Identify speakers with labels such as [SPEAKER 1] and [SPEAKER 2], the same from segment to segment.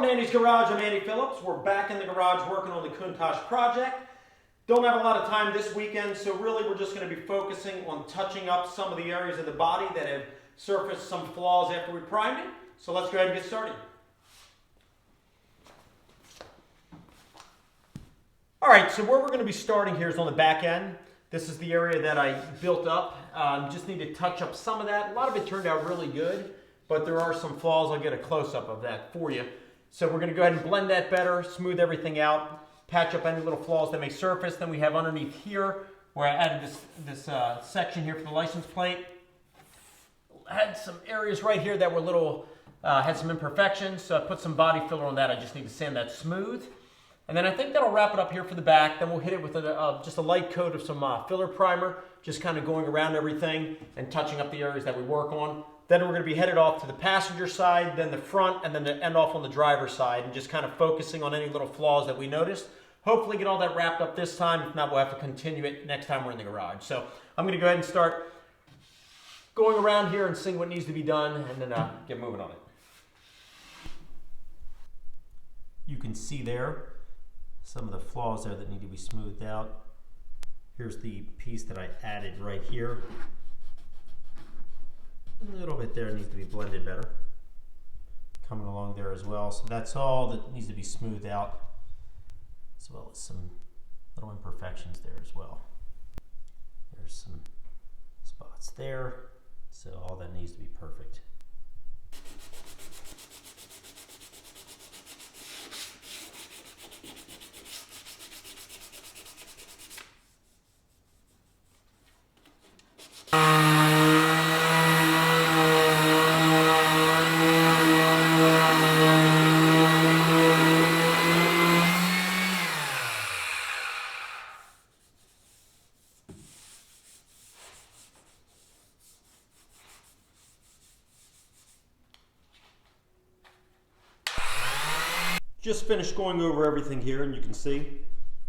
[SPEAKER 1] Welcome to Andy's Garage. I'm Andy Phillips. We're back in the garage working on the Countach project. Don't have a lot of time this weekend, so really we're just going to be focusing on touching up some of the areas of the body that have surfaced some flaws after we primed it. So let's go ahead and get started. Alright, so where we're going to be starting here is on the back end. This is the area that I built up. Just need to touch up some of that. A lot of it turned out really good, but there are some flaws. I'll get a close-up of that for you. So we're going to go ahead and blend that better, smooth everything out, patch up any little flaws that may surface. Then we have underneath here, where I added this section here for the license plate. Had some areas right here that were had some imperfections, so I put some body filler on that. I just need to sand that smooth. And then I think that'll wrap it up here for the back. Then we'll hit it with just a light coat of some filler primer, just kind of going around everything and touching up the areas that we work on. Then we're going to be headed off to the passenger side, then the front, and then to end off on the driver's side, and just kind of focusing on any little flaws that we noticed. Hopefully get all that wrapped up this time. If not, we'll have to continue it next time we're in the garage. So I'm going to go ahead and start going around here and seeing what needs to be done, and then get moving on it. You can see there some of the flaws there that need to be smoothed out. Here's the piece that I added right here. A little bit there needs to be blended better. Coming along there as well. So that's all that needs to be smoothed out, as well as some little imperfections there as well. There's some spots there. So all that needs to be perfect. Just finished going over everything here, and you can see,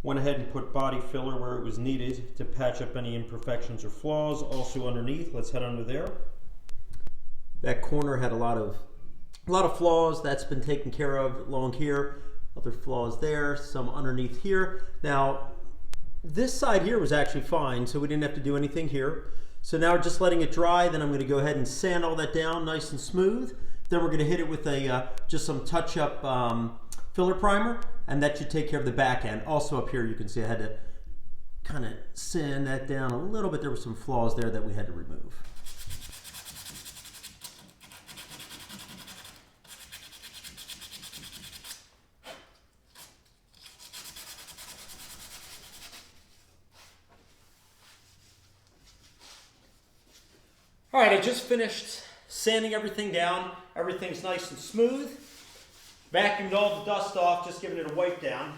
[SPEAKER 1] went ahead and put body filler where it was needed to patch up any imperfections or flaws. Also underneath, let's head under there. That corner had a lot of flaws. That's been taken care of along here. Other flaws there, some underneath here. Now, this side here was actually fine, so we didn't have to do anything here. So now we're just letting it dry. Then I'm going to go ahead and sand all that down nice and smooth. Then we're going to hit it with just some touch-up filler primer, and that should take care of the back end. Also up here you can see I had to kind of sand that down a little bit. There were some flaws there that we had to remove. All right, I just finished sanding everything down. Everything's nice and smooth. Vacuumed all the dust off, just giving it a wipe down.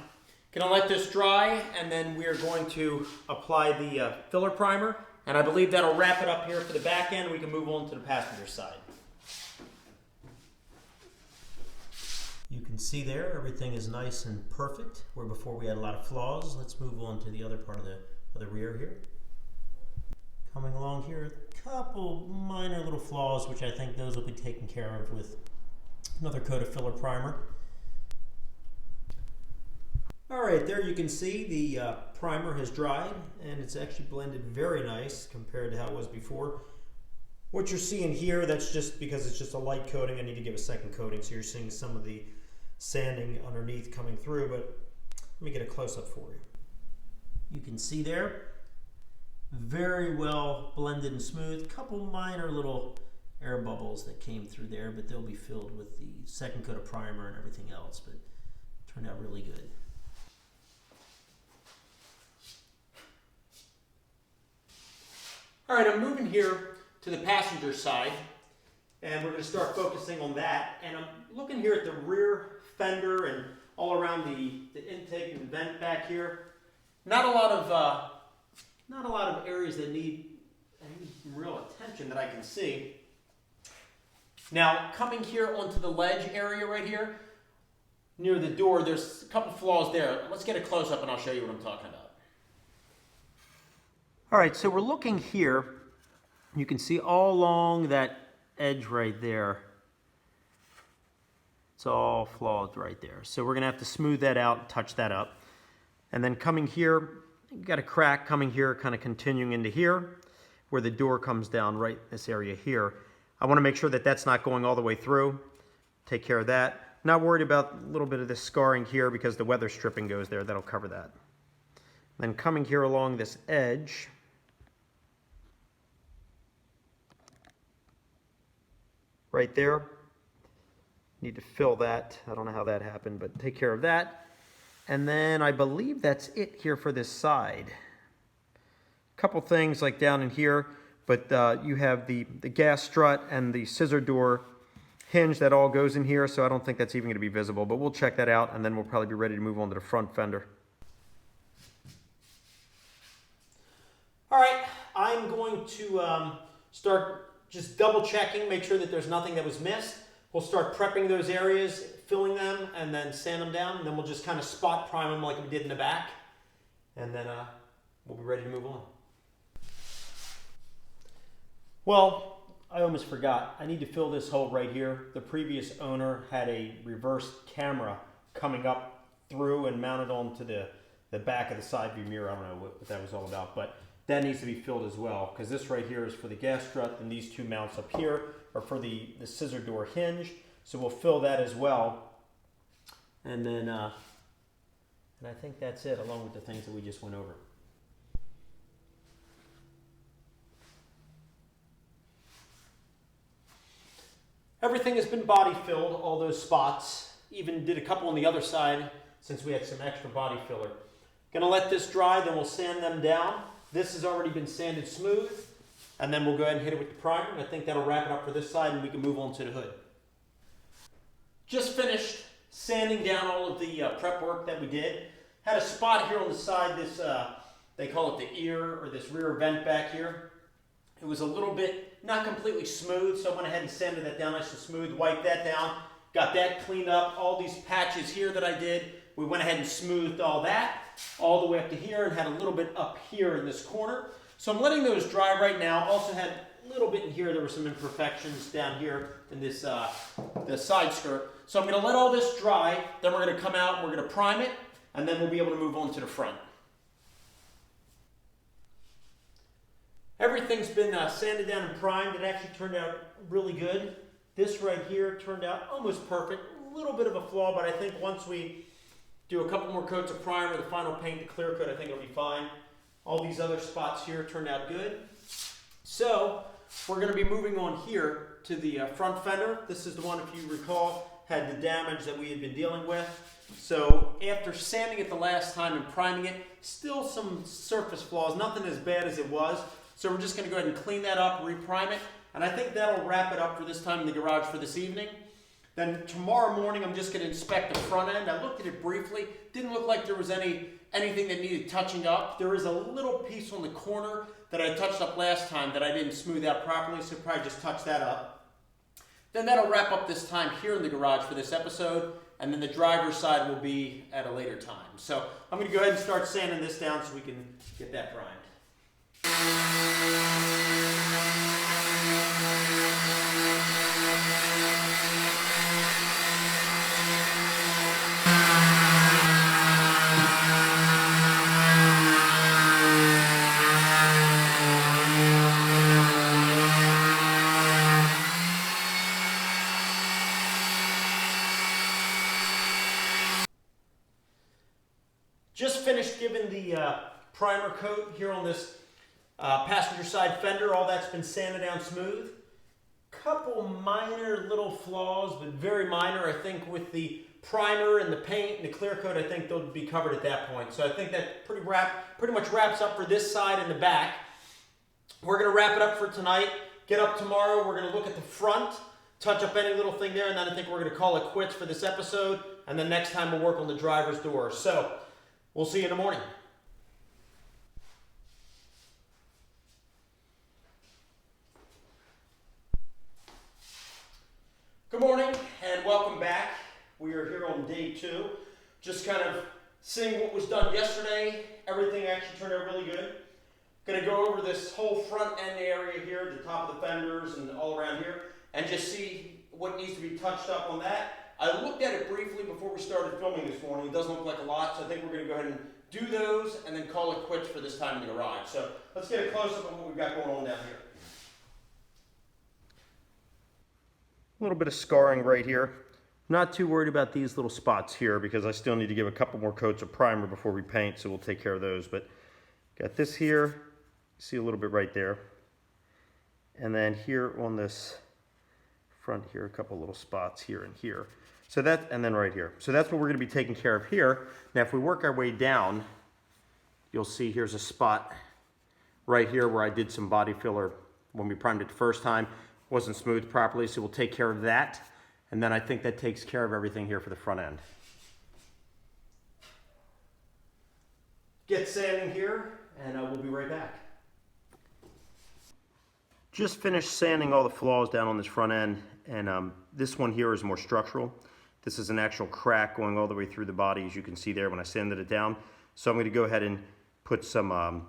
[SPEAKER 1] Gonna let this dry, and then we are going to apply the filler primer, and I believe that'll wrap it up here for the back end. We can move on to the passenger side. You can see there, everything is nice and perfect, where before we had a lot of flaws. Let's move on to the other part of the rear here. Coming along here, a couple minor little flaws, which I think those will be taken care of with another coat of filler primer. All right, there you can see the primer has dried, and it's actually blended very nice compared to how it was before. What you're seeing here, that's just because it's just a light coating. I need to give a second coating, so you're seeing some of the sanding underneath coming through, but let me get a close-up for you. You can see there, very well blended and smooth. Couple minor little air bubbles that came through there, but they'll be filled with the second coat of primer and everything else, but it turned out really good. All right, I'm moving here to the passenger side, and we're going to start focusing on that. And I'm looking here at the rear fender and all around the intake and vent back here. Not a lot of areas that need real attention that I can see. Now, coming here onto the ledge area right here, near the door, there's a couple flaws there. Let's get a close-up and I'll show you what I'm talking about. All right, so we're looking here. You can see all along that edge right there. It's all flawed right there. So we're gonna have to smooth that out and touch that up. And then coming here, you got a crack coming here, kind of continuing into here, where the door comes down right this area here. I wanna make sure that that's not going all the way through. Take care of that. Not worried about a little bit of this scarring here because the weather stripping goes there. That'll cover that. Then coming here along this edge, right there, need to fill that. I don't know how that happened, but take care of that. And then I believe that's it here for this side. A couple things like down in here, but you have the gas strut and the scissor door hinge that all goes in here, so I don't think that's even going to be visible, but we'll check that out and then we'll probably be ready to move on to the front fender. All right, I'm going to start just double checking, make sure that there's nothing that was missed. We'll start prepping those areas, filling them, and then sand them down, and then we'll just kind of spot prime them like we did in the back, and then we'll be ready to move on. Well, I almost forgot. I need to fill this hole right here. The previous owner had a reverse camera coming up through and mounted onto the back of the side view mirror. I don't know what that was all about, but that needs to be filled as well, because this right here is for the gas strut, and these two mounts up here are for the scissor door hinge. So we'll fill that as well. And then, and I think that's it, along with the things that we just went over. Everything has been body filled, all those spots. Even did a couple on the other side since we had some extra body filler. Gonna let this dry, then we'll sand them down. This has already been sanded smooth, and then we'll go ahead and hit it with the primer. And I think that'll wrap it up for this side, and we can move on to the hood. Just finished sanding down all of the prep work that we did. Had a spot here on the side, this they call it the ear, or this rear vent back here. It was a little bit, not completely smooth, so I went ahead and sanded that down nice and smooth, wiped that down, got that cleaned up. All these patches here that I did, we went ahead and smoothed all that, all the way up to here, and had a little bit up here in this corner. So I'm letting those dry right now. Also had a little bit in here, there were some imperfections down here in this the side skirt. So I'm gonna let all this dry, then we're gonna come out and we're gonna prime it, and then we'll be able to move on to the front. Everything's been sanded down and primed. It actually turned out really good. This right here turned out almost perfect. A little bit of a flaw, but I think once we do a couple more coats of primer, the final paint, the clear coat, I think it'll be fine. All these other spots here turned out good. So we're going to be moving on here to the front fender. This is the one, if you recall, had the damage that we had been dealing with. So after sanding it the last time and priming it, still some surface flaws, nothing as bad as it was. So we're just going to go ahead and clean that up, reprime it, and I think that'll wrap it up for this time in the garage for this evening. Then tomorrow morning, I'm just going to inspect the front end. I looked at it briefly. Didn't look like there was anything that needed touching up. There is a little piece on the corner that I touched up last time that I didn't smooth out properly, so probably just touch that up. Then that'll wrap up this time here in the garage for this episode, and then the driver's side will be at a later time. So I'm going to go ahead and start sanding this down so we can get that primed. Just finished giving the primer coat here on this passenger side fender. All that's been sanded down smooth. Couple minor little flaws, but very minor. I think with the primer and the paint and the clear coat, I think they'll be covered at that point. So I think that pretty much wraps up for this side and the back. We're going to wrap it up for tonight. Get up tomorrow. We're going to look at the front, touch up any little thing there, and then I think we're going to call it quits for this episode. And then next time we'll work on the driver's door. So we'll see you in the morning. Good morning and welcome back. We are here on day 2. Just kind of seeing what was done yesterday. Everything actually turned out really good. Going to go over this whole front end area here, the top of the fenders and all around here, and just see what needs to be touched up on that. I looked at it briefly before we started filming this morning. It doesn't look like a lot, so I think we're going to go ahead and do those and then call it quits for this time in the garage. So let's get a close-up of what we've got going on down here. A little bit of scarring right here. Not too worried about these little spots here because I still need to give a couple more coats of primer before we paint, so we'll take care of those. But got this here, see a little bit right there. And then here on this front here, a couple little spots here and here. So that, and then right here. So that's what we're going to be taking care of here. Now if we work our way down, you'll see here's a spot right here where I did some body filler when we primed it the first time. Wasn't smoothed properly, so we'll take care of that. And then I think that takes care of everything here for the front end. Get sanding here, and we'll be right back. Just finished sanding all the flaws down on this front end, and this one here is more structural. This is an actual crack going all the way through the body, as you can see there when I sanded it down. So I'm going to go ahead and put some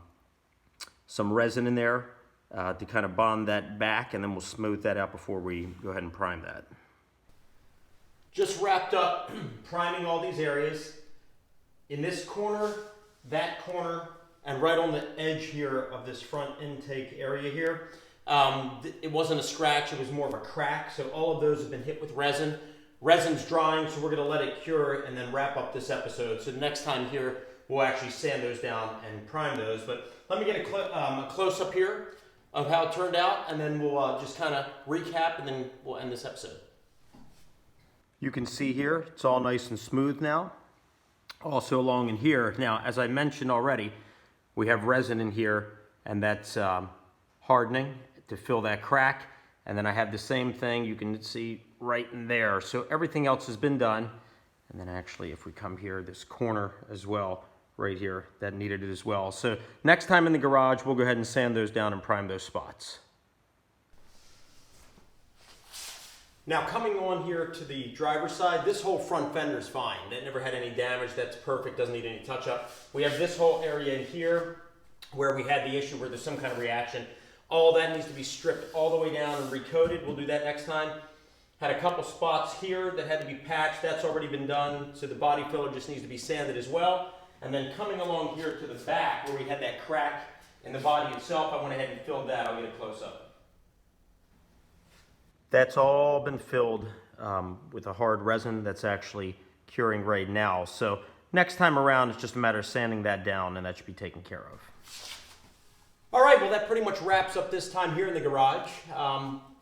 [SPEAKER 1] resin in there to kind of bond that back, and then we'll smooth that out before we go ahead and prime that. Just wrapped up priming all these areas. In this corner, that corner, and right on the edge here of this front intake area here. It wasn't a scratch, it was more of a crack, so all of those have been hit with resin. Resin's drying, so we're going to let it cure and then wrap up this episode. So the next time here, we'll actually sand those down and prime those. But let me get a close-up here of how it turned out, and then we'll just kind of recap, and then we'll end this episode. You can see here, it's all nice and smooth now. Also along in here, now as I mentioned already, we have resin in here, and that's hardening to fill that crack. And then I have the same thing you can see right in there. So everything else has been done. And then actually if we come here, this corner as well, right here, that needed it as well. So next time in the garage, we'll go ahead and sand those down and prime those spots. Now coming on here to the driver's side, this whole front fender is fine. That never had any damage, that's perfect, doesn't need any touch up. We have this whole area in here where we had the issue where there's some kind of reaction. All that needs to be stripped all the way down and recoated. We'll do that next time. Had a couple spots here that had to be patched. That's already been done. So the body filler just needs to be sanded as well. And then coming along here to the back where we had that crack in the body itself, I went ahead and filled that. I'll get a close up. That's all been filled with a hard resin that's actually curing right now. So next time around, it's just a matter of sanding that down, and that should be taken care of. All right, well, that pretty much wraps up this time here in the garage.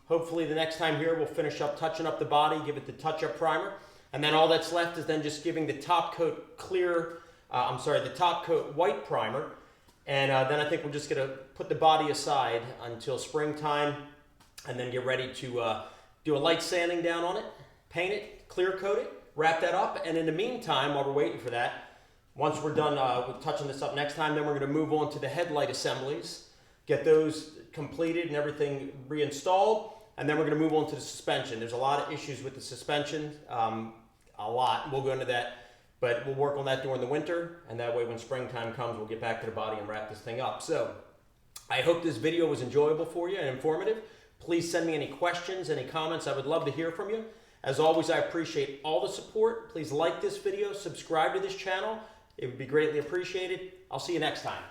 [SPEAKER 1] Hopefully the next time here, we'll finish up touching up the body, give it the touch-up primer, and then all that's left is then just giving the top coat the top coat white primer, and then I think we're just gonna put the body aside until springtime, and then get ready to do a light sanding down on it, paint it, clear coat it, wrap that up, and in the meantime, while we're waiting for that, once we're done with touching this up next time, then we're going to move on to the headlight assemblies, get those completed and everything reinstalled, and then we're going to move on to the suspension. There's a lot of issues with the suspension, a lot. We'll go into that, but we'll work on that during the winter, and that way when springtime comes, we'll get back to the body and wrap this thing up. So I hope this video was enjoyable for you and informative. Please send me any questions, any comments. I would love to hear from you. As always, I appreciate all the support. Please like this video, subscribe to this channel. It would be greatly appreciated. I'll see you next time.